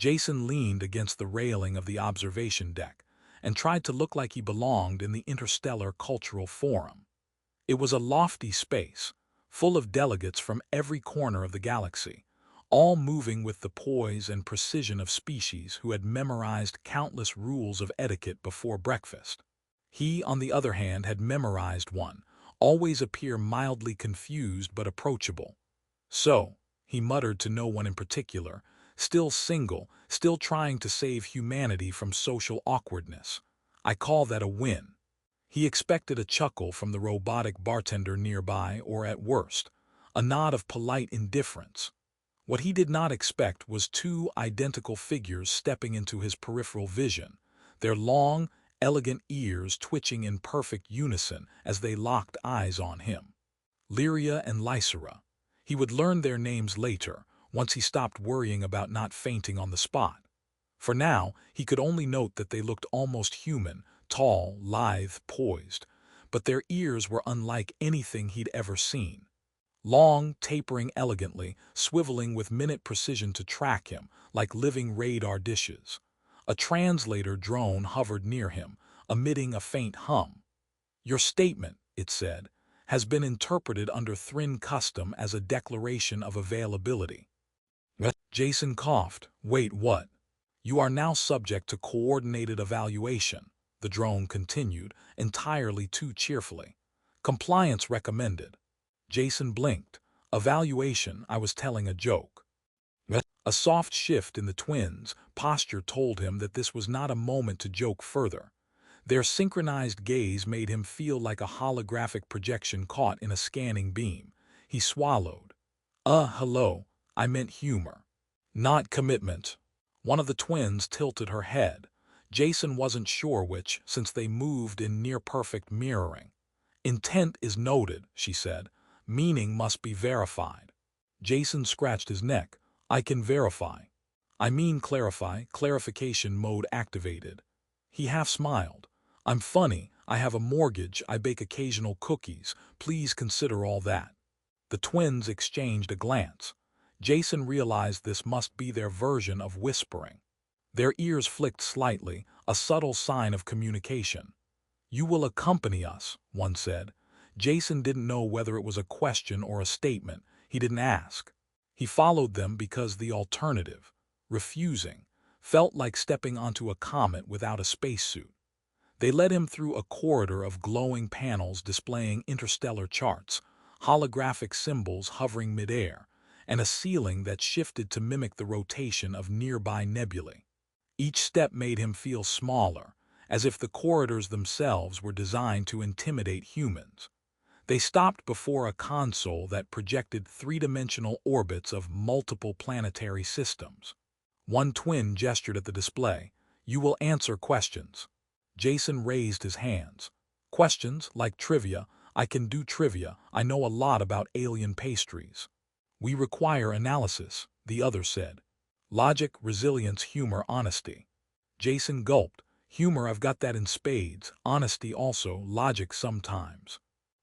Jason leaned against the railing of the observation deck and tried to look like he belonged in the Interstellar Cultural Forum. It was a lofty space, full of delegates from every corner of the galaxy, all moving with the poise and precision of species who had memorized countless rules of etiquette before breakfast. He, on the other hand, had memorized one: always appear mildly confused but approachable. "So," he muttered to no one in particular, "still single, still trying to save humanity from social awkwardness. I call that a win." He expected a chuckle from the robotic bartender nearby, or at worst, a nod of polite indifference. What he did not expect was two identical figures stepping into his peripheral vision, their long, elegant ears twitching in perfect unison as they locked eyes on him. Lyria and Lysera. He would learn their names later, once he stopped worrying about not fainting on the spot. For now, he could only note that they looked almost human, tall, lithe, poised, but their ears were unlike anything he'd ever seen. Long, tapering elegantly, swiveling with minute precision to track him, like living radar dishes. A translator drone hovered near him, emitting a faint hum. "Your statement," it said, "has been interpreted under Thrin custom as a declaration of availability." Jason coughed. "Wait, what?" "You are now subject to coordinated evaluation," the drone continued, entirely too cheerfully. "Compliance recommended." Jason blinked. "Evaluation? I was telling a joke." A soft shift in the twins' posture told him that this was not a moment to joke further. Their synchronized gaze made him feel like a holographic projection caught in a scanning beam. He swallowed. Hello, I meant humor, not commitment." One of the twins tilted her head. Jason wasn't sure which, since they moved in near-perfect mirroring. "Intent is noted," she said. "Meaning must be verified." Jason scratched his neck. "I can verify. I mean clarify, clarification mode activated." He half smiled. "I'm funny, I have a mortgage, I bake occasional cookies, please consider all that." The twins exchanged a glance. Jason realized this must be their version of whispering. Their ears flicked slightly, a subtle sign of communication. "You will accompany us," one said. Jason didn't know whether it was a question or a statement. He didn't ask. He followed them because the alternative, refusing, felt like stepping onto a comet without a spacesuit. They led him through a corridor of glowing panels displaying interstellar charts, holographic symbols hovering midair, and a ceiling that shifted to mimic the rotation of nearby nebulae. Each step made him feel smaller, as if the corridors themselves were designed to intimidate humans. They stopped before a console that projected three-dimensional orbits of multiple planetary systems. One twin gestured at the display. "You will answer questions." Jason raised his hands. "Questions, like trivia. I can do trivia. I know a lot about alien pastries." "We require analysis," the other said. "Logic, resilience, humor, honesty." Jason gulped. "Humor, I've got that in spades. Honesty also, logic sometimes."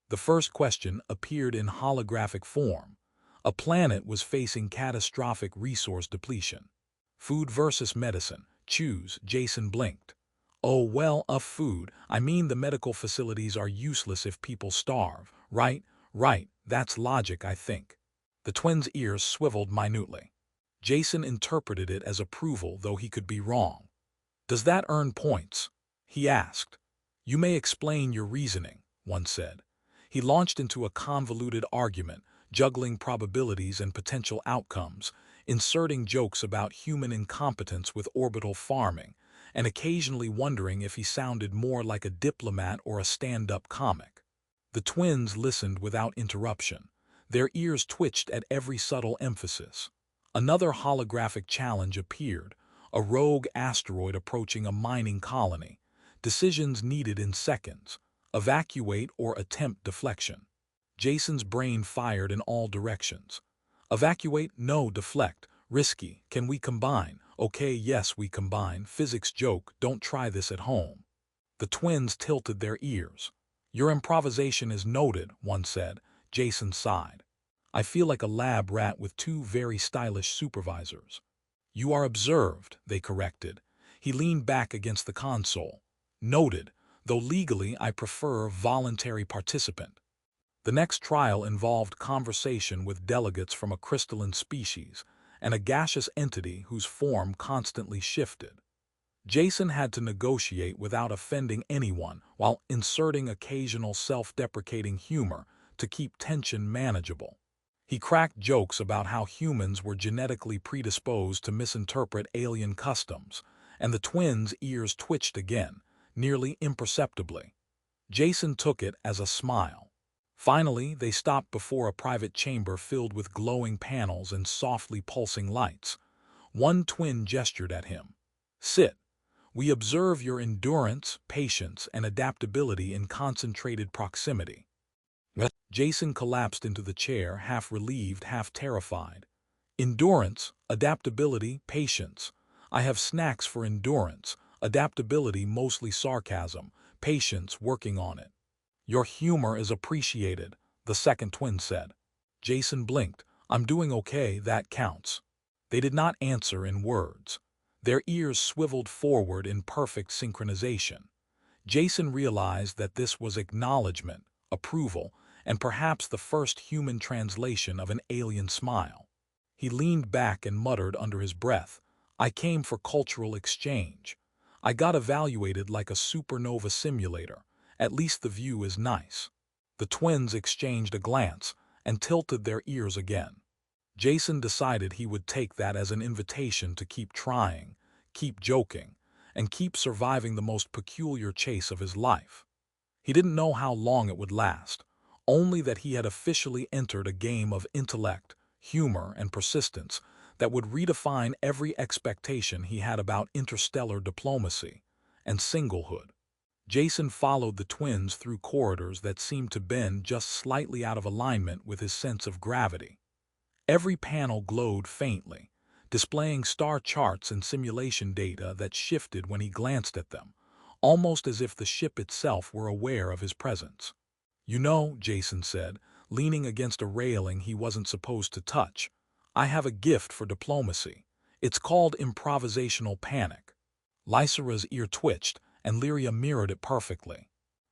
The first question appeared in holographic form. A planet was facing catastrophic resource depletion. "Food versus medicine. Choose." Jason blinked. "Oh well, food. I mean the medical facilities are useless if people starve. Right, right, that's logic, I think." The twins' ears swiveled minutely. Jason interpreted it as approval, though he could be wrong. "Does that earn points?" he asked. "You may explain your reasoning," one said. He launched into a convoluted argument, juggling probabilities and potential outcomes, inserting jokes about human incompetence with orbital farming, and occasionally wondering if he sounded more like a diplomat or a stand-up comic. The twins listened without interruption. Their ears twitched at every subtle emphasis. Another holographic challenge appeared, a rogue asteroid approaching a mining colony. Decisions needed in seconds. Evacuate or attempt deflection. Jason's brain fired in all directions. Evacuate? No. Deflect? Risky. Can we combine? Okay, yes, we combine. Physics joke, don't try this at home. The twins tilted their ears. "Your improvisation is noted," one said. Jason sighed. "I feel like a lab rat with two very stylish supervisors." You are observed, they corrected. He leaned back against the console. Noted, though legally I prefer voluntary participant. The next trial involved conversation with delegates from a crystalline species and a gaseous entity whose form constantly shifted. Jason had to negotiate without offending anyone while inserting occasional self-deprecating humor to keep tension manageable. He cracked jokes about how humans were genetically predisposed to misinterpret alien customs, and the twins' ears twitched again, nearly imperceptibly. Jason took it as a smile. Finally, they stopped before a private chamber filled with glowing panels and softly pulsing lights. One twin gestured at him. "Sit. We observe your endurance, patience, and adaptability in concentrated proximity." Jason collapsed into the chair, half relieved, half terrified. Endurance, adaptability, patience. I have snacks for endurance, adaptability mostly sarcasm, patience working on it. Your humor is appreciated, the second twin said. Jason blinked. I'm doing okay, that counts. They did not answer in words. Their ears swiveled forward in perfect synchronization. Jason realized that this was acknowledgement, approval, and perhaps the first human translation of an alien smile. He leaned back and muttered under his breath, I came for cultural exchange. I got evaluated like a supernova simulator. At least the view is nice. The twins exchanged a glance and tilted their ears again. Jason decided he would take that as an invitation to keep trying, keep joking, and keep surviving the most peculiar chase of his life. He didn't know how long it would last, only that he had officially entered a game of intellect, humor, and persistence that would redefine every expectation he had about interstellar diplomacy and singlehood. Jason followed the twins through corridors that seemed to bend just slightly out of alignment with his sense of gravity. Every panel glowed faintly, displaying star charts and simulation data that shifted when he glanced at them, almost as if the ship itself were aware of his presence. You know, Jason said, leaning against a railing he wasn't supposed to touch, I have a gift for diplomacy. It's called improvisational panic. Lysera's ear twitched, and Lyria mirrored it perfectly.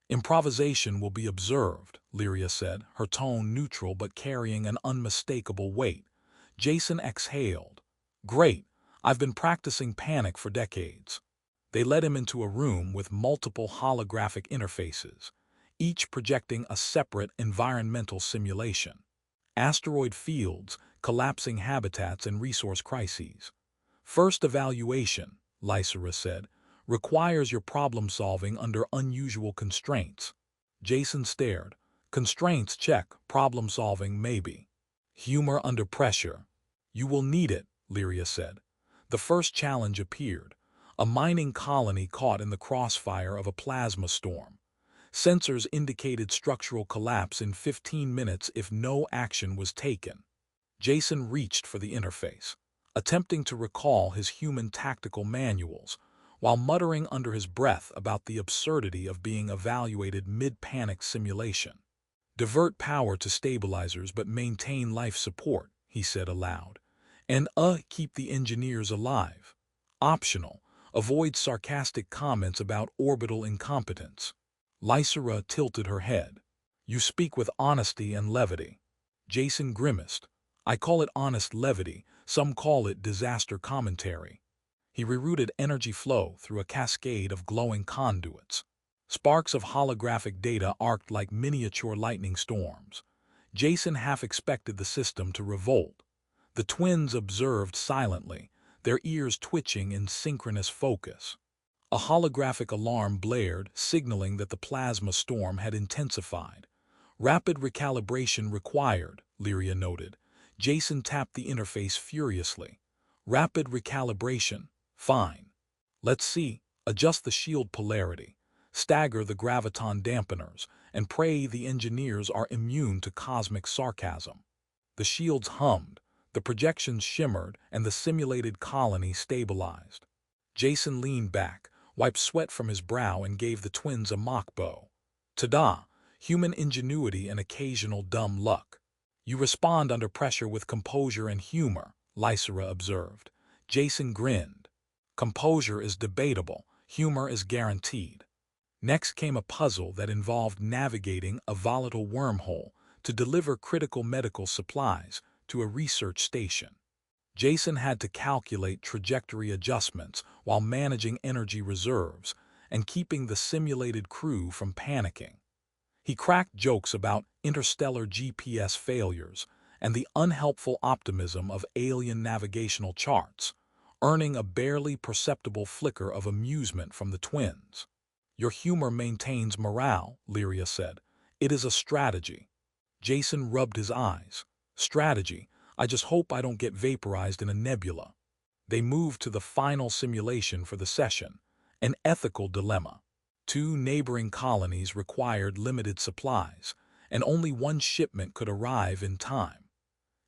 Improvisation will be observed, Lyria said, her tone neutral but carrying an unmistakable weight. Jason exhaled. Great, I've been practicing panic for decades. They led him into a room with multiple holographic interfaces, each projecting a separate environmental simulation. Asteroid fields, collapsing habitats, and resource crises. First evaluation, Lysera said, requires your problem-solving under unusual constraints. Jason stared. Constraints check, problem-solving maybe. Humor under pressure. You will need it, Lyria said. The first challenge appeared. A mining colony caught in the crossfire of a plasma storm. Sensors indicated structural collapse in 15 minutes if no action was taken. Jason reached for the interface, attempting to recall his human tactical manuals, while muttering under his breath about the absurdity of being evaluated mid-panic simulation. Divert power to stabilizers but maintain life support, he said aloud. And keep the engineers alive. Optional, avoid sarcastic comments about orbital incompetence. Lysera tilted her head. You speak with honesty and levity. Jason grimaced. I call it honest levity, some call it disaster commentary. He rerouted energy flow through a cascade of glowing conduits. Sparks of holographic data arced like miniature lightning storms. Jason half expected the system to revolt. The twins observed silently, their ears twitching in synchronous focus. A holographic alarm blared, signaling that the plasma storm had intensified. Rapid recalibration required, Lyria noted. Jason tapped the interface furiously. Rapid recalibration. Fine. Let's see. Adjust the shield polarity. Stagger the graviton dampeners, and pray the engineers are immune to cosmic sarcasm. The shields hummed, the projections shimmered, and the simulated colony stabilized. Jason leaned back, wiped sweat from his brow, and gave the twins a mock bow. Ta-da! Human ingenuity and occasional dumb luck. You respond under pressure with composure and humor, Lysera observed. Jason grinned. Composure is debatable, humor is guaranteed. Next came a puzzle that involved navigating a volatile wormhole to deliver critical medical supplies to a research station. Jason had to calculate trajectory adjustments while managing energy reserves and keeping the simulated crew from panicking. He cracked jokes about interstellar GPS failures and the unhelpful optimism of alien navigational charts, earning a barely perceptible flicker of amusement from the twins. "Your humor maintains morale," Lyria said. "It is a strategy." Jason rubbed his eyes. "Strategy? I just hope I don't get vaporized in a nebula." They moved to the final simulation for the session, an ethical dilemma. Two neighboring colonies required limited supplies, and only one shipment could arrive in time.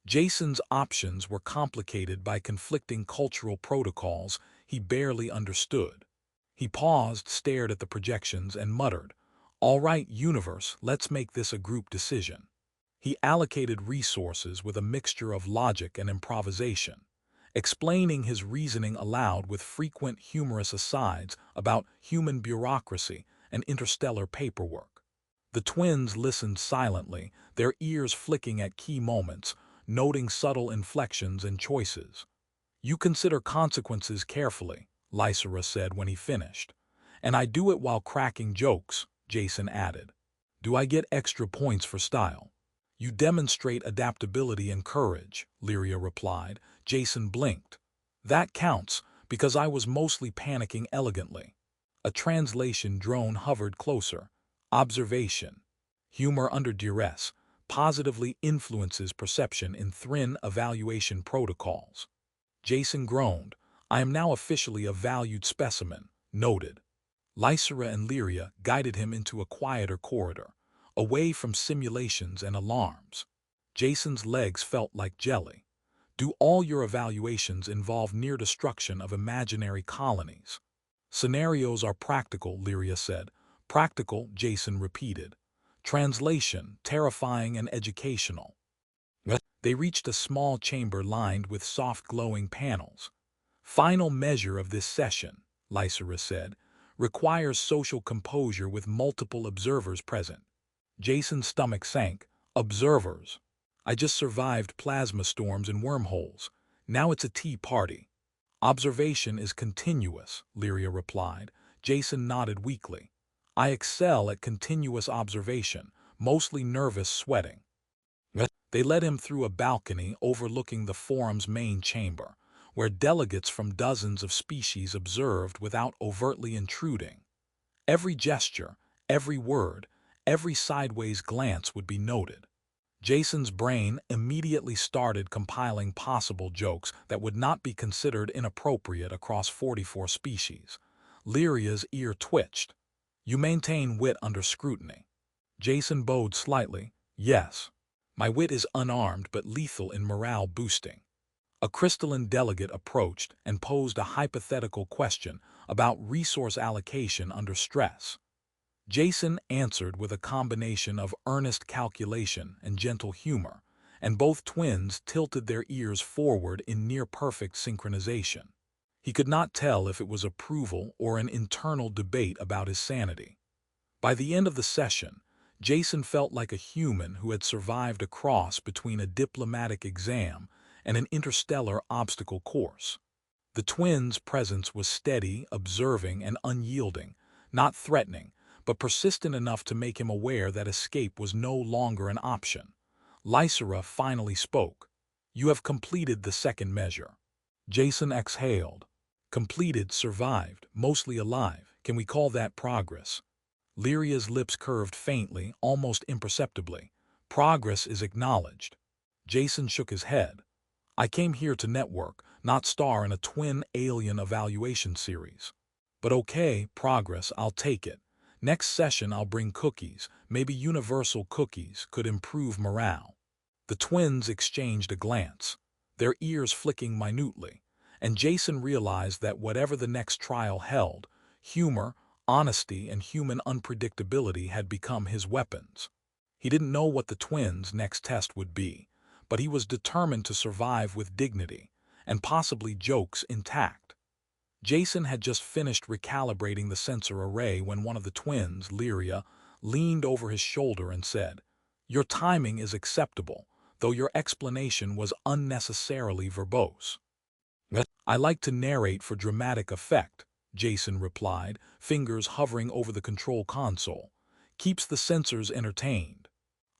Jason's options were complicated by conflicting cultural protocols he barely understood. He paused, stared at the projections, and muttered, "All right, universe, let's make this a group decision." He allocated resources with a mixture of logic and improvisation, explaining his reasoning aloud with frequent humorous asides about human bureaucracy and interstellar paperwork. The twins listened silently, their ears flicking at key moments, noting subtle inflections and choices. "You consider consequences carefully," Lysera said when he finished. "And I do it while cracking jokes," Jason added. "Do I get extra points for style?" "You demonstrate adaptability and courage," Lyria replied. Jason blinked. "That counts, because I was mostly panicking elegantly." A translation drone hovered closer. Observation. Humor under duress positively influences perception in Thrin evaluation protocols. Jason groaned. "I am now officially a valued specimen." Noted. Lysera and Lyria guided him into a quieter corridor, away from simulations and alarms. Jason's legs felt like jelly. "Do all your evaluations involve near destruction of imaginary colonies?" "Scenarios are practical," Lyria said. "Practical," Jason repeated. Translation, terrifying and educational. They reached a small chamber lined with soft glowing panels. "Final measure of this session," Lysera said, "requires social composure with multiple observers present." Jason's stomach sank. "Observers? I just survived plasma storms and wormholes. Now it's a tea party." "Observation is continuous," Lyria replied. Jason nodded weakly. "I excel at continuous observation, mostly nervous sweating." They led him through a balcony overlooking the forum's main chamber, where delegates from dozens of species observed without overtly intruding. Every gesture, every word, every sideways glance would be noted. Jason's brain immediately started compiling possible jokes that would not be considered inappropriate across 44 species. Lyria's ear twitched. "You maintain wit under scrutiny." Jason bowed slightly. "Yes. My wit is unarmed but lethal in morale boosting." A crystalline delegate approached and posed a hypothetical question about resource allocation under stress. Jason answered with a combination of earnest calculation and gentle humor, and both twins tilted their ears forward in near-perfect synchronization. He could not tell if it was approval or an internal debate about his sanity. By the end of the session, Jason felt like a human who had survived a cross between a diplomatic exam and an interstellar obstacle course. The twins' presence was steady, observing, and unyielding, not threatening, but persistent enough to make him aware that escape was no longer an option. Lysera finally spoke. "You have completed the second measure." Jason exhaled. "Completed, survived, mostly alive. Can we call that progress?" Lyria's lips curved faintly, almost imperceptibly. "Progress is acknowledged." Jason shook his head. "I came here to network, not star in a twin alien evaluation series." "But okay, progress, I'll take it. Next session I'll bring cookies. Maybe universal cookies could improve morale." The twins exchanged a glance, their ears flicking minutely, and Jason realized that whatever the next trial held, humor, honesty, and human unpredictability had become his weapons. He didn't know what the twins' next test would be, but he was determined to survive with dignity, and possibly jokes intact. Jason had just finished recalibrating the sensor array when one of the twins, Lyria, leaned over his shoulder and said, "Your timing is acceptable, though your explanation was unnecessarily verbose." "I like to narrate for dramatic effect," Jason replied, fingers hovering over the control console. "Keeps the sensors entertained."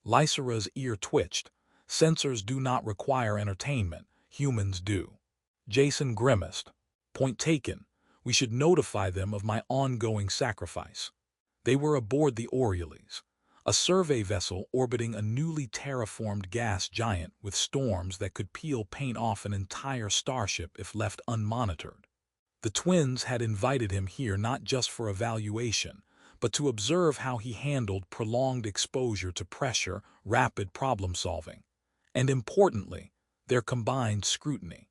Lysera's ear twitched. "Sensors do not require entertainment, humans do." Jason grimaced. "Point taken. We should notify them of my ongoing sacrifice." They were aboard the Orioles, a survey vessel orbiting a newly terraformed gas giant with storms that could peel paint off an entire starship if left unmonitored. The twins had invited him here not just for evaluation, but to observe how he handled prolonged exposure to pressure, rapid problem-solving, and importantly, their combined scrutiny.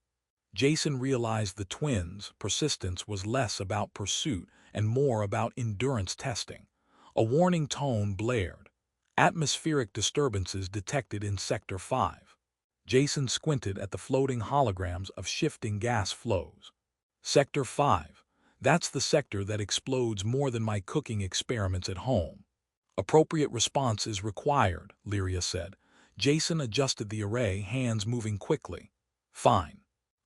Jason realized the twins' persistence was less about pursuit and more about endurance testing. A warning tone blared. "Atmospheric disturbances detected in Sector 5." Jason squinted at the floating holograms of shifting gas flows. "Sector 5. That's the sector that explodes more than my cooking experiments at home." "Appropriate response is required," Lyria said. Jason adjusted the array, hands moving quickly. "Fine.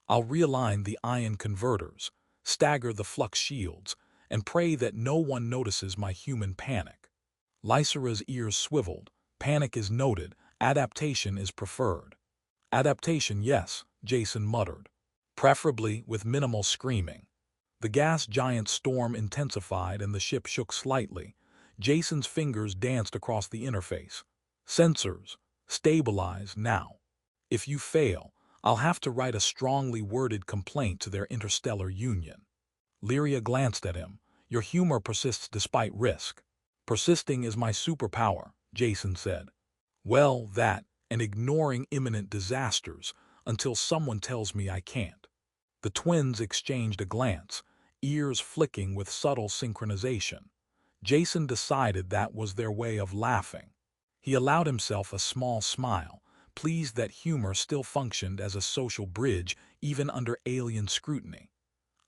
I'll realign the ion converters, stagger the flux shields, and pray that no one notices my human panic." Lysera's ears swiveled. "Panic is noted. Adaptation is preferred." "Adaptation, yes," Jason muttered. "Preferably with minimal screaming." The gas giant's storm intensified and the ship shook slightly. Jason's fingers danced across the interface. "Sensors, stabilize now. If you fail, I'll have to write a strongly worded complaint to their interstellar union." Lyria glanced at him. "Your humor persists despite risk." "Persisting is my superpower," Jason said. "Well, that, and ignoring imminent disasters until someone tells me I can't." The twins exchanged a glance, ears flicking with subtle synchronization. Jason decided that was their way of laughing. He allowed himself a small smile, pleased that humor still functioned as a social bridge even under alien scrutiny.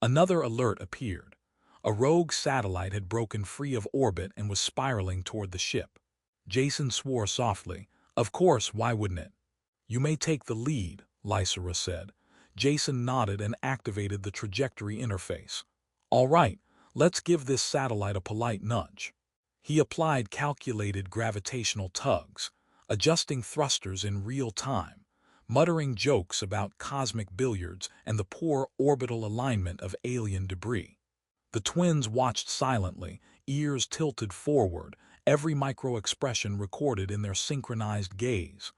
Another alert appeared. A rogue satellite had broken free of orbit and was spiraling toward the ship. Jason swore softly. "Of course, why wouldn't it?" "You may take the lead," Lysera said. Jason nodded and activated the trajectory interface. "All right, let's give this satellite a polite nudge." He applied calculated gravitational tugs, adjusting thrusters in real time, muttering jokes about cosmic billiards and the poor orbital alignment of alien debris. The twins watched silently, ears tilted forward, every micro-expression recorded in their synchronized gaze.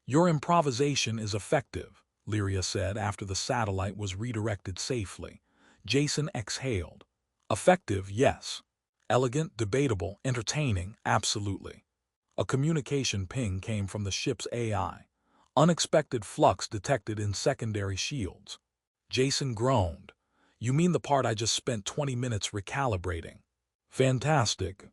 "Your improvisation is effective," Lyria said after the satellite was redirected safely. Jason exhaled. "Effective, yes. Elegant, debatable, entertaining, absolutely." A communication ping came from the ship's AI. "Unexpected flux detected in secondary shields." Jason groaned. "You mean the part I just spent 20 minutes recalibrating?" "Fantastic."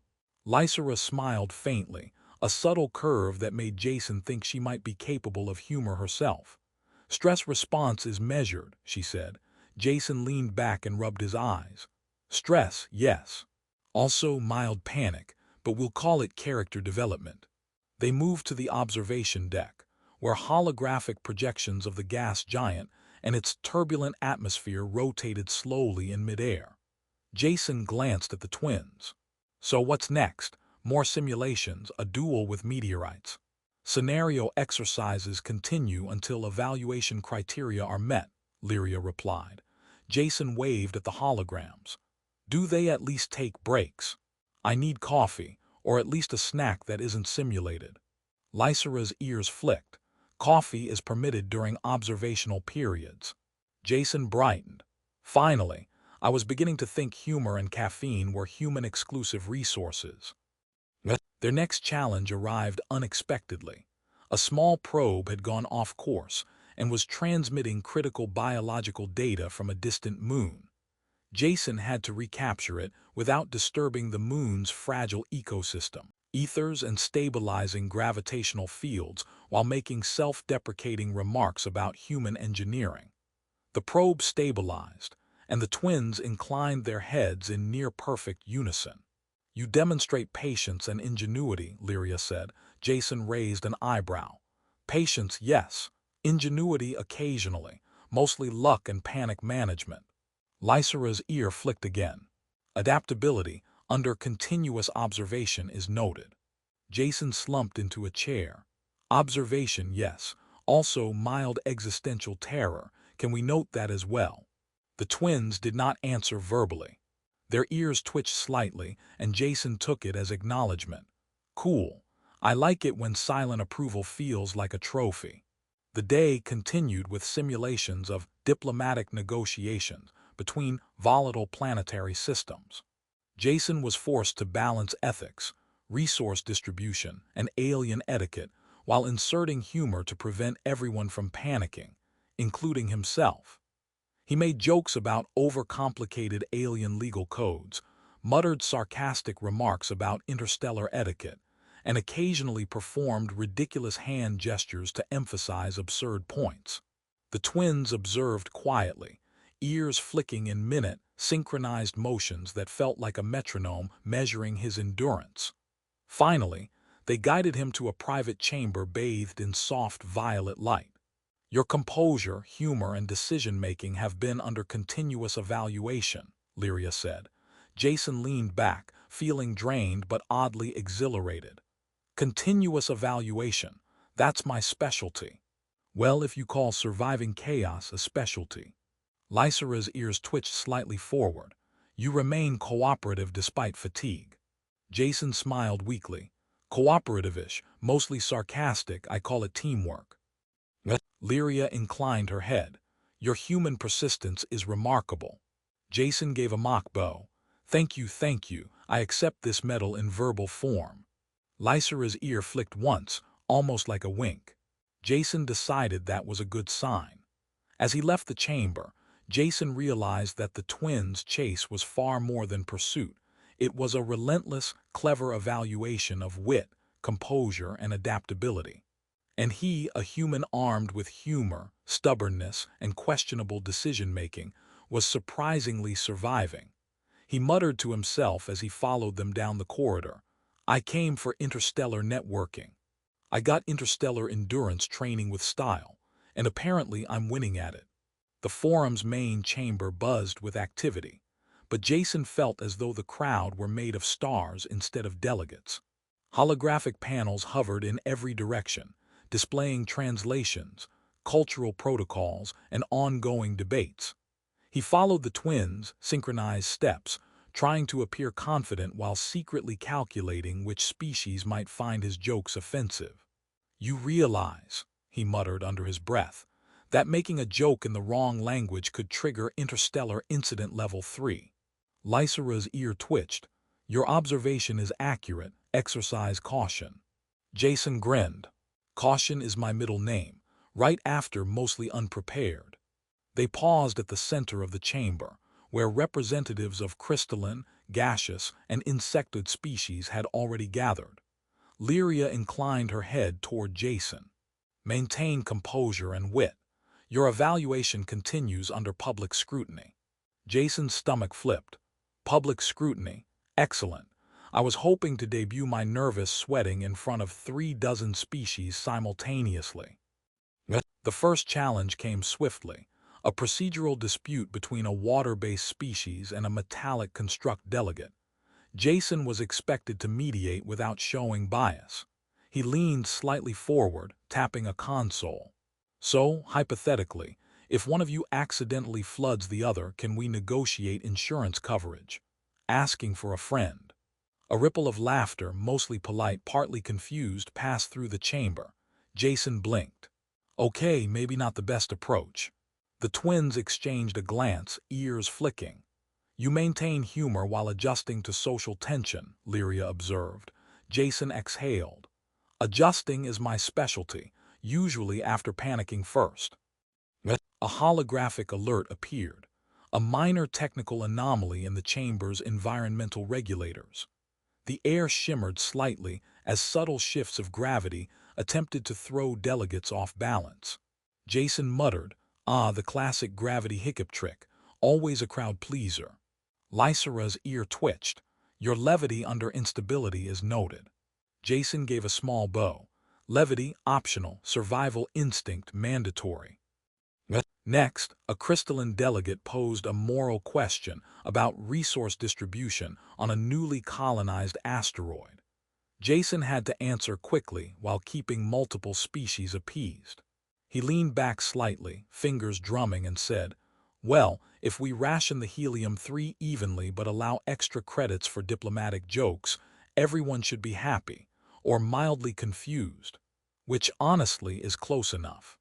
Lysera smiled faintly, a subtle curve that made Jason think she might be capable of humor herself. "Stress response is measured," she said. Jason leaned back and rubbed his eyes. "Stress, yes. Also mild panic, but we'll call it character development." They moved to the observation deck, where holographic projections of the gas giant and its turbulent atmosphere rotated slowly in midair. Jason glanced at the twins. "So what's next? More simulations, a duel with meteorites." "Scenario exercises continue until evaluation criteria are met," Lyria replied. Jason waved at the holograms. "Do they at least take breaks? I need coffee, or at least a snack that isn't simulated." Lysera's ears flicked. "Coffee is permitted during observational periods." Jason brightened. "Finally, I was beginning to think humor and caffeine were human-exclusive resources." Their next challenge arrived unexpectedly. A small probe had gone off course and was transmitting critical biological data from a distant moon. Jason had to recapture it without disturbing the moon's fragile ecosystem, ethers and stabilizing gravitational fields while making self-deprecating remarks about human engineering. The probe stabilized, and the twins inclined their heads in near-perfect unison. "You demonstrate patience and ingenuity," Lyria said. Jason raised an eyebrow. "Patience, yes. Ingenuity occasionally, mostly luck and panic management." Lysera's ear flicked again. "Adaptability, under continuous observation, is noted." Jason slumped into a chair. "Observation, yes. Also mild existential terror. Can we note that as well?" The twins did not answer verbally. Their ears twitched slightly, and Jason took it as acknowledgement. "Cool. I like it when silent approval feels like a trophy." The day continued with simulations of diplomatic negotiations between volatile planetary systems. Jason was forced to balance ethics, resource distribution, and alien etiquette while inserting humor to prevent everyone from panicking, including himself. He made jokes about overcomplicated alien legal codes, muttered sarcastic remarks about interstellar etiquette, and occasionally performed ridiculous hand gestures to emphasize absurd points. The twins observed quietly, ears flicking in minute, synchronized motions that felt like a metronome measuring his endurance. Finally, they guided him to a private chamber bathed in soft violet light. "Your composure, humor, and decision-making have been under continuous evaluation," Lyria said. Jason leaned back, feeling drained but oddly exhilarated. "Continuous evaluation, that's my specialty." "Well, if you call surviving chaos a specialty." Lysera's ears twitched slightly forward. "You remain cooperative despite fatigue." Jason smiled weakly. "Cooperative-ish, mostly sarcastic, I call it teamwork." Lyria inclined her head. "Your human persistence is remarkable." Jason gave a mock bow. Thank you, I accept this medal in verbal form." Lysera's ear flicked once, almost like a wink. Jason decided that was a good sign. As he left the chamber, Jason realized that the twins' chase was far more than pursuit. It was a relentless, clever evaluation of wit, composure, and adaptability. And he, a human armed with humor, stubbornness, and questionable decision-making, was surprisingly surviving. He muttered to himself as he followed them down the corridor. "I came for interstellar networking. I got interstellar endurance training with style, and apparently I'm winning at it." The forum's main chamber buzzed with activity, but Jason felt as though the crowd were made of stars instead of delegates. Holographic panels hovered in every direction, displaying translations, cultural protocols, and ongoing debates. He followed the twins' synchronized steps, trying to appear confident while secretly calculating which species might find his jokes offensive. "You realize," he muttered under his breath, "that making a joke in the wrong language could trigger Interstellar Incident Level 3. Lysera's ear twitched. "Your observation is accurate. Exercise caution." Jason grinned. "Caution is my middle name, right after mostly unprepared." They paused at the center of the chamber, where representatives of crystalline, gaseous, and insectoid species had already gathered. Lyria inclined her head toward Jason. "Maintain composure and wit. Your evaluation continues under public scrutiny." Jason's stomach flipped. Public scrutiny? Excellent. I was hoping to debut my nervous sweating in front of 36 species simultaneously. The first challenge came swiftly. A procedural dispute between a water-based species and a metallic construct delegate. Jason was expected to mediate without showing bias. He leaned slightly forward, tapping a console. "So, hypothetically, if one of you accidentally floods the other, can we negotiate insurance coverage?" Asking for a friend. A ripple of laughter, mostly polite, partly confused, passed through the chamber. Jason blinked. "Okay, maybe not the best approach." The twins exchanged a glance, ears flicking. "You maintain humor while adjusting to social tension," Lyria observed. Jason exhaled. "Adjusting is my specialty, usually after panicking first." A holographic alert appeared, a minor technical anomaly in the chamber's environmental regulators. The air shimmered slightly as subtle shifts of gravity attempted to throw delegates off balance. Jason muttered, Ah, the classic gravity hiccup trick, always a crowd pleaser. Lysera's ear twitched. Your levity under instability is noted. Jason gave a small bow. Levity, optional. Survival instinct, mandatory. Next, a crystalline delegate posed a moral question about resource distribution on a newly colonized asteroid. Jason had to answer quickly while keeping multiple species appeased. He leaned back slightly, fingers drumming, and said, "Well, if we ration the helium-3 evenly but allow extra credits for diplomatic jokes, everyone should be happy, or mildly confused, which honestly is close enough."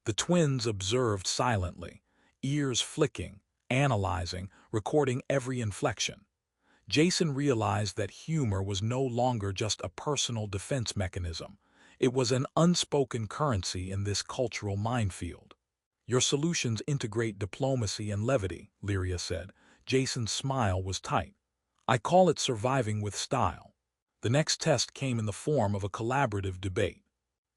The twins observed silently, ears flicking, analyzing, recording every inflection. Jason realized that humor was no longer just a personal defense mechanism. It was an unspoken currency in this cultural minefield. "Your solutions integrate diplomacy and levity," Lyria said. Jason's smile was tight. "I call it surviving with style." The next test came in the form of a collaborative debate.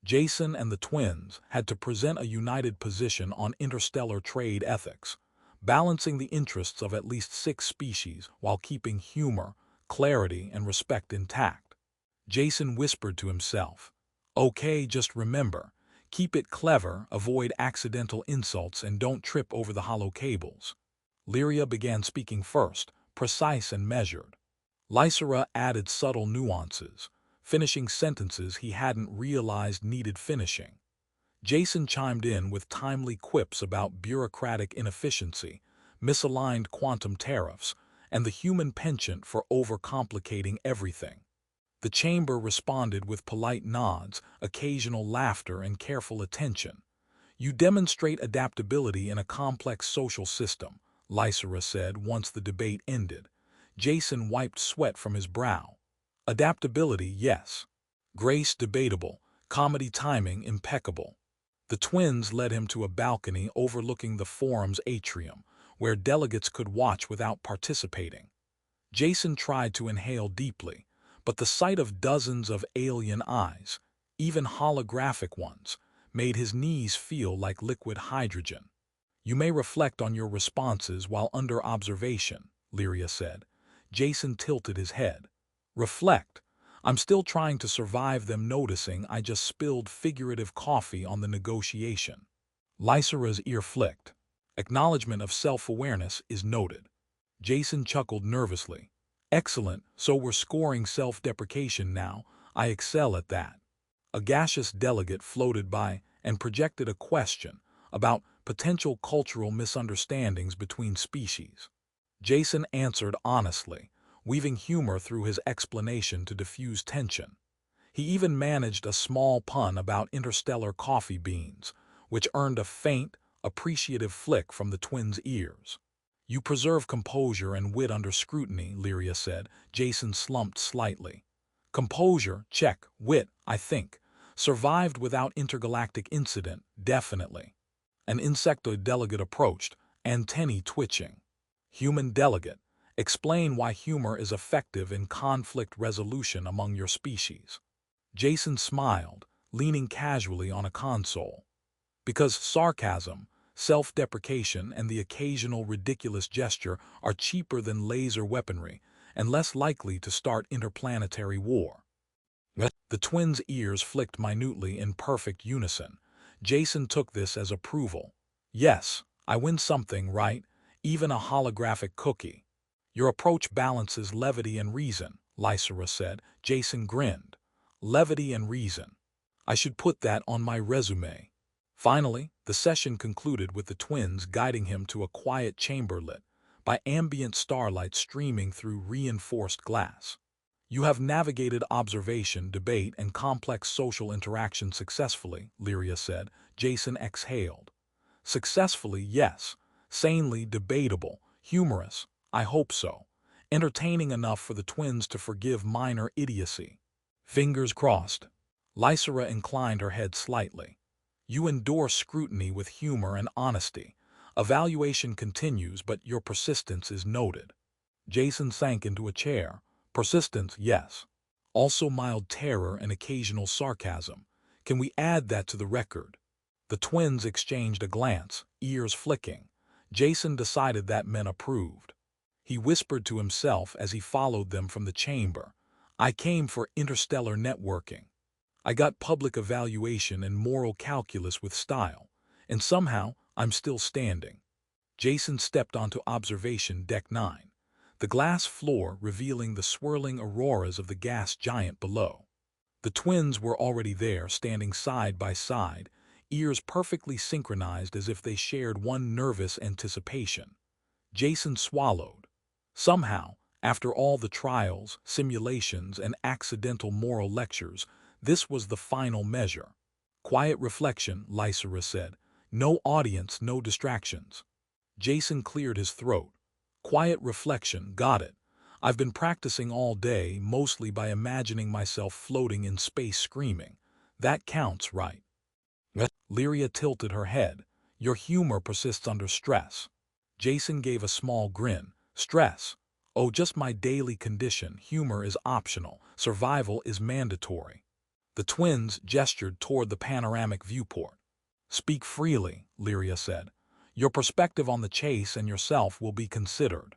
Jason and the twins had to present a united position on interstellar trade ethics, balancing the interests of at least 6 species while keeping humor, clarity, and respect intact. Jason whispered to himself, "Okay, just remember, keep it clever, avoid accidental insults, and don't trip over the hollow cables." Lyria began speaking first, precise and measured. Lysera added subtle nuances, finishing sentences he hadn't realized needed finishing. Jason chimed in with timely quips about bureaucratic inefficiency, misaligned quantum tariffs, and the human penchant for overcomplicating everything. The chamber responded with polite nods, occasional laughter, and careful attention. "You demonstrate adaptability in a complex social system," Lysera said once the debate ended. Jason wiped sweat from his brow. "Adaptability, yes. Grace, debatable. Comedy timing, impeccable." The twins led him to a balcony overlooking the forum's atrium, where delegates could watch without participating. Jason tried to inhale deeply, but the sight of dozens of alien eyes, even holographic ones, made his knees feel like liquid hydrogen. "You may reflect on your responses while under observation," Lyria said. Jason tilted his head. "Reflect? I'm still trying to survive them noticing I just spilled figurative coffee on the negotiation." Lysera's ear flicked. "Acknowledgement of self-awareness is noted." Jason chuckled nervously. "Excellent, so we're scoring self-deprecation now. I excel at that." A gaseous delegate floated by and projected a question about potential cultural misunderstandings between species. Jason answered honestly, weaving humor through his explanation to diffuse tension. He even managed a small pun about interstellar coffee beans, which earned a faint, appreciative flick from the twins' ears. "You preserve composure and wit under scrutiny," Lyria said. Jason slumped slightly. "Composure, check. Wit, I think. Survived without intergalactic incident, definitely." An insectoid delegate approached, antennae twitching. "Human delegate, explain why humor is effective in conflict resolution among your species." Jason smiled, leaning casually on a console. "Because sarcasm, self-deprecation, and the occasional ridiculous gesture are cheaper than laser weaponry and less likely to start interplanetary war." The twins' ears flicked minutely in perfect unison. Jason took this as approval. "Yes, I win something, right? Even a holographic cookie." "Your approach balances levity and reason," Lysera said. Jason grinned. "Levity and reason. I should put that on my resume." Finally, the session concluded with the twins guiding him to a quiet chamber lit by ambient starlight streaming through reinforced glass. "You have navigated observation, debate, and complex social interaction successfully," Lyria said. Jason exhaled. "Successfully, yes. Sanely debatable. Humorous. I hope so. Entertaining enough for the twins to forgive minor idiocy." Fingers crossed. Lysera inclined her head slightly. "You endorse scrutiny with humor and honesty. Evaluation continues, but your persistence is noted." Jason sank into a chair. "Persistence, yes. Also mild terror and occasional sarcasm. Can we add that to the record?" The twins exchanged a glance, ears flicking. Jason decided that meant approved. He whispered to himself as he followed them from the chamber. I came for interstellar networking. I got public evaluation and moral calculus with style, and somehow I'm still standing. Jason stepped onto observation deck 9, the glass floor revealing the swirling auroras of the gas giant below. The twins were already there, standing side by side, ears perfectly synchronized as if they shared one nervous anticipation. Jason swallowed. Somehow, after all the trials, simulations, and accidental moral lectures, this was the final measure. Quiet reflection, Lysera said. No audience, no distractions. Jason cleared his throat. Quiet reflection, got it. I've been practicing all day, mostly by imagining myself floating in space screaming. That counts, right? Lyria tilted her head. Your humor persists under stress. Jason gave a small grin. Stress? Oh, just my daily condition. Humor is optional. Survival is mandatory. The twins gestured toward the panoramic viewport. Speak freely, Lyria said. Your perspective on the chase and yourself will be considered.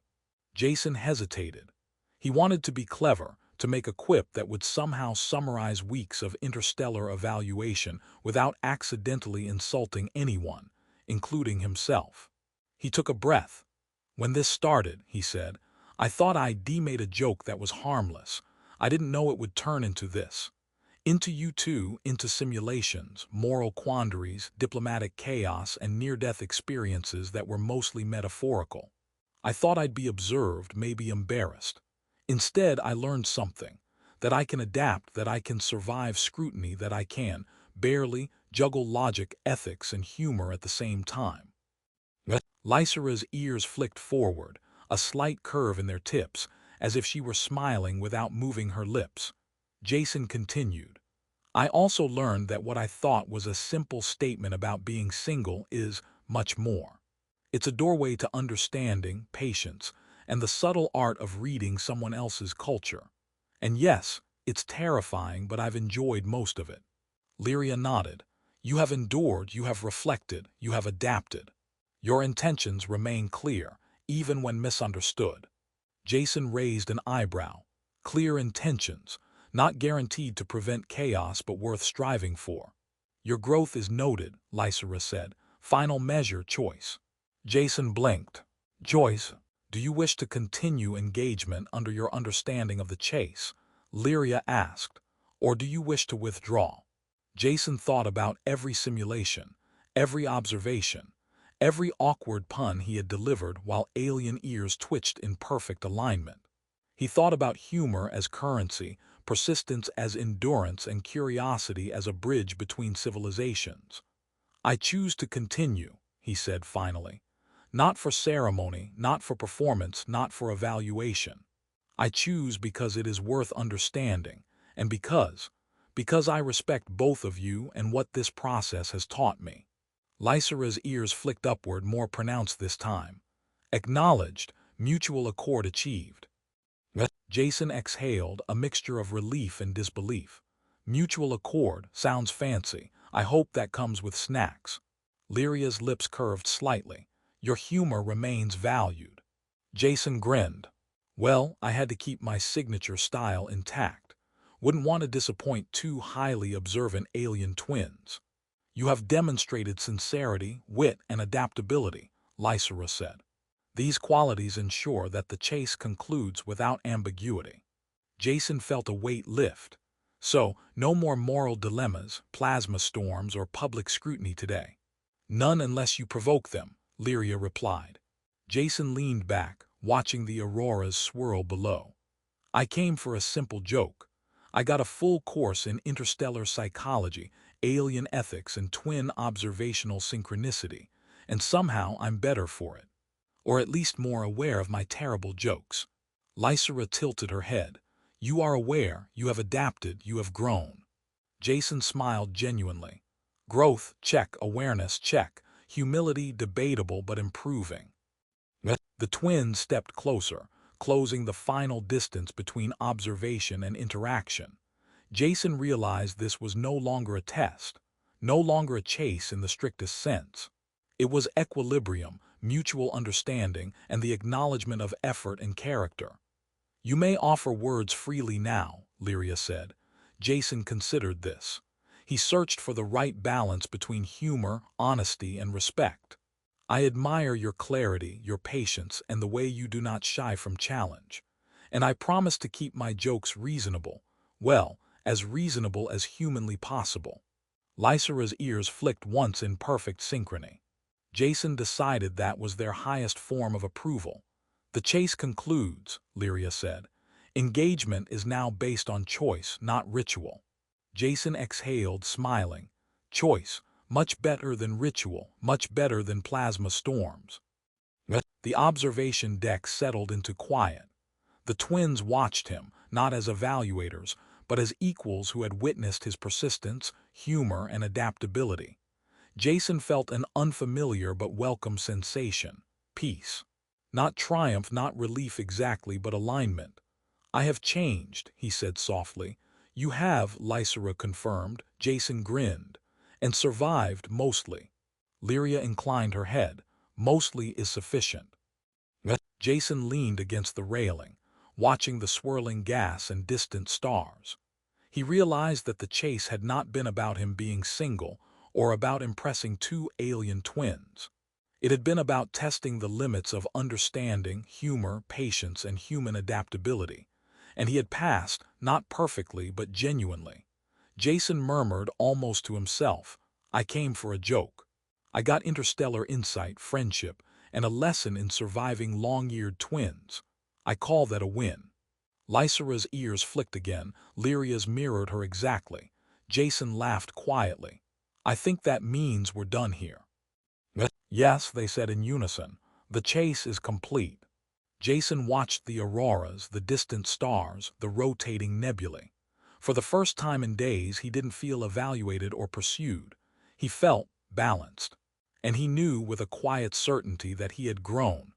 Jason hesitated. He wanted to be clever, to make a quip that would somehow summarize weeks of interstellar evaluation without accidentally insulting anyone, including himself. He took a breath. When this started, he said, I thought I'd made a joke that was harmless. I didn't know it would turn into this. Into you two, into simulations, moral quandaries, diplomatic chaos, and near-death experiences that were mostly metaphorical. I thought I'd be observed, maybe embarrassed. Instead, I learned something. That I can adapt, that I can survive scrutiny, that I can, barely, juggle logic, ethics, and humor at the same time. Lysera's ears flicked forward, a slight curve in their tips, as if she were smiling without moving her lips. Jason continued. I also learned that what I thought was a simple statement about being single is much more. It's a doorway to understanding, patience, and the subtle art of reading someone else's culture. And yes, it's terrifying, but I've enjoyed most of it. Lyria nodded. You have endured, you have reflected, you have adapted. Your intentions remain clear, even when misunderstood. Jason raised an eyebrow. Clear intentions, not guaranteed to prevent chaos but worth striving for. Your growth is noted, Lysera said. Final measure, choice. Jason blinked. Choice? Do you wish to continue engagement under your understanding of the chase? Lyria asked. Or do you wish to withdraw? Jason thought about every simulation, every observation, every awkward pun he had delivered while alien ears twitched in perfect alignment. He thought about humor as currency, persistence as endurance, and curiosity as a bridge between civilizations. I choose to continue, he said finally. Not for ceremony, not for performance, not for evaluation. I choose because it is worth understanding, and because I respect both of you and what this process has taught me. Lysera's ears flicked upward, more pronounced this time. Acknowledged, mutual accord achieved. Jason exhaled, a mixture of relief and disbelief. Mutual accord sounds fancy. I hope that comes with snacks. Lyria's lips curved slightly. Your humor remains valued. Jason grinned. Well, I had to keep my signature style intact. Wouldn't want to disappoint two highly observant alien twins. You have demonstrated sincerity, wit, and adaptability, Lysera said. These qualities ensure that the chase concludes without ambiguity. Jason felt a weight lift. So, no more moral dilemmas, plasma storms, or public scrutiny today. None unless you provoke them, Lyria replied. Jason leaned back, watching the auroras swirl below. I came for a simple joke. I got a full course in interstellar psychology, alien ethics, and twin observational synchronicity, and somehow I'm better for it. Or at least more aware of my terrible jokes. Lysera tilted her head. You are aware, you have adapted, you have grown. Jason smiled genuinely. Growth, check. Awareness, check. Humility, debatable but improving. The twins stepped closer, closing the final distance between observation and interaction. Jason realized this was no longer a test, No longer a chase in the strictest sense. It was equilibrium, mutual understanding, and the acknowledgement of effort and character. You may offer words freely now, Lyria said. Jason considered this. He searched for the right balance between humor, honesty, and respect. I admire your clarity, your patience, and the way you do not shy from challenge. And I promise to keep my jokes reasonable. Well, as reasonable as humanly possible. Lysera's ears flicked once in perfect synchrony. Jason decided that was their highest form of approval. The chase concludes, Lyria said. Engagement is now based on choice, not ritual. Jason exhaled, smiling. Choice, much better than ritual, much better than plasma storms. The observation deck settled into quiet. The twins watched him, not as evaluators, but as equals who had witnessed his persistence, humor, and adaptability. Jason felt an unfamiliar but welcome sensation. Peace. Not triumph, not relief exactly, but alignment. I have changed, he said softly. You have, Lysera confirmed. Jason grinned. And survived, mostly. Lyria inclined her head. Mostly is sufficient. Jason leaned against the railing, watching the swirling gas and distant stars. He realized that the chase had not been about him being single or about impressing two alien twins. It had been about testing the limits of understanding, humor, patience, and human adaptability. And he had passed, not perfectly, but genuinely. Jason murmured almost to himself, I came for a joke. I got interstellar insight, friendship, and a lesson in surviving long-eared twins. I call that a win. Lysera's ears flicked again. Lyria's mirrored her exactly. Jason laughed quietly. I think that means we're done here. Yes, they said in unison. The chase is complete. Jason watched the auroras, the distant stars, the rotating nebulae. For the first time in days, he didn't feel evaluated or pursued. He felt balanced. And he knew with a quiet certainty that he had grown,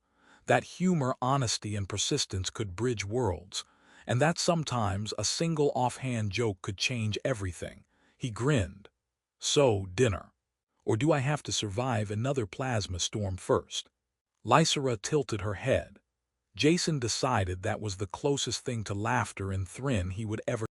that humor, honesty, and persistence could bridge worlds, and that sometimes a single offhand joke could change everything. He grinned. So, dinner. Or do I have to survive another plasma storm first? Lysera tilted her head. Jason decided that was the closest thing to laughter and Thrin he would ever